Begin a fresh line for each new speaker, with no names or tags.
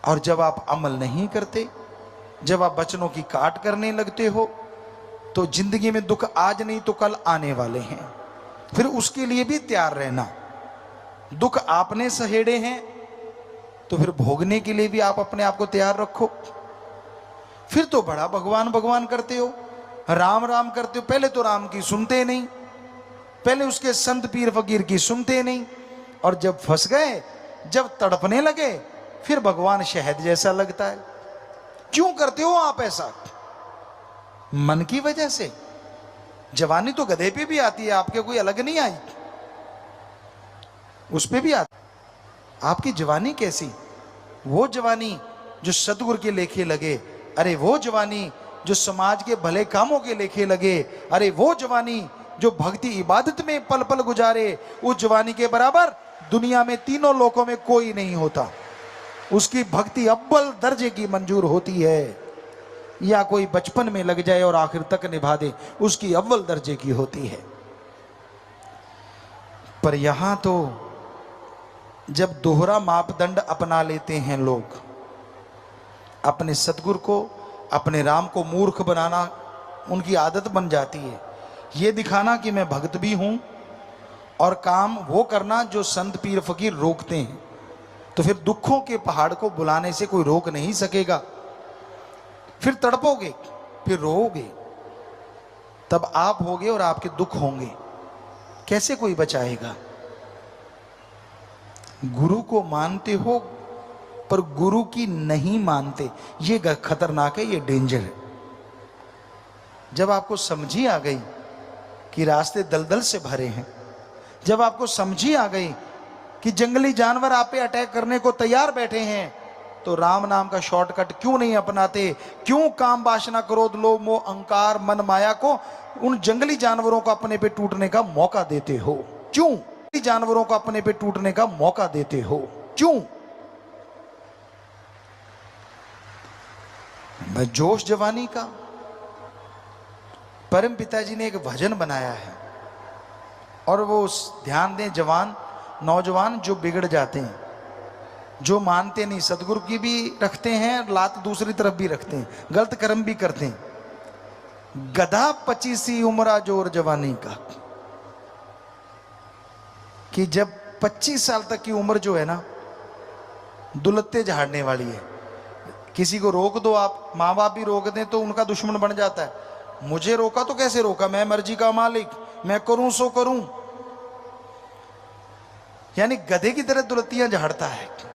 और जब आप अमल नहीं करते, जब आप वचनों की काट करने लगते हो, तो जिंदगी में दुख आज नहीं तो कल आने वाले हैं। फिर उसके लिए भी तैयार रहना। दुख आपने सहेड़े हैं तो फिर भोगने के लिए भी आप अपने आप को तैयार रखो। फिर तो बड़ा भगवान भगवान करते हो, राम राम करते हो। पहले तो राम की सुनते नहीं, पहले उसके संत पीर फकीर की सुनते नहीं, और जब फंस गए, जब तड़पने लगे, फिर भगवान शहद जैसा लगता है। क्यों करते हो आप ऐसा? मन की वजह से। जवानी तो गधे पे भी आती है, आपके कोई अलग नहीं आई, उस पे भी आती। आपकी जवानी कैसी? वो जवानी जो सदगुरु के लेखे लगे, अरे वो जवानी जो समाज के भले कामों के लेखे लगे, अरे वो जवानी जो भक्ति इबादत में पल पल गुजारे, उस जवानी के बराबर दुनिया में तीनों लोकों में कोई नहीं होता। उसकी भक्ति अव्वल दर्जे की मंजूर होती है। या कोई बचपन में लग जाए और आखिर तक निभा दे, उसकी अव्वल दर्जे की होती है। पर यहां तो जब दोहरा मापदंड अपना लेते हैं लोग, अपने सतगुरु को, अपने राम को मूर्ख बनाना उनकी आदत बन जाती है। ये दिखाना कि मैं भक्त भी हूं, और काम वो करना जो संत पीर फकीर रोकते हैं। तो फिर दुखों के पहाड़ को बुलाने से कोई रोक नहीं सकेगा। फिर तड़पोगे, फिर रोओगे, तब आप होगे और आपके दुख होंगे। कैसे कोई बचाएगा? गुरु को मानते हो पर गुरु की नहीं मानते, ये खतरनाक है, ये डेंजर है। जब आपको समझी आ गई कि रास्ते दलदल से भरे हैं, जब आपको समझी आ गई कि जंगली जानवर आप पे अटैक करने को तैयार बैठे हैं, तो राम नाम का शॉर्टकट क्यों नहीं अपनाते? क्यों काम वासना क्रोध लोभ मोह अहंकार मन माया को, उन जंगली जानवरों को अपने पे टूटने का मौका देते हो? क्यों जानवरों को अपने पे टूटने का मौका देते हो? क्यों? मैं जोश जवानी का, परम पिताजी ने एक भजन बनाया है, और वो ध्यान दें, जवान नौजवान जो बिगड़ जाते हैं, जो मानते नहीं, सतगुरु की भी रखते हैं लात, दूसरी तरफ भी रखते हैं, गलत कर्म भी करते हैं। गधा 25सी उम्र जोर जवानी का, कि जब 25 साल तक की उम्र जो है ना, दुलत्ते झाड़ने वाली है। किसी को रोक दो आप, माँ बाप भी रोक दें तो उनका दुश्मन बन जाता है। मुझे रोका तो कैसे रोका, मैं मर्जी का मालिक, मैं करूं सो करूं। यानी गधे की तरह दुलत्तियां झाड़ता है।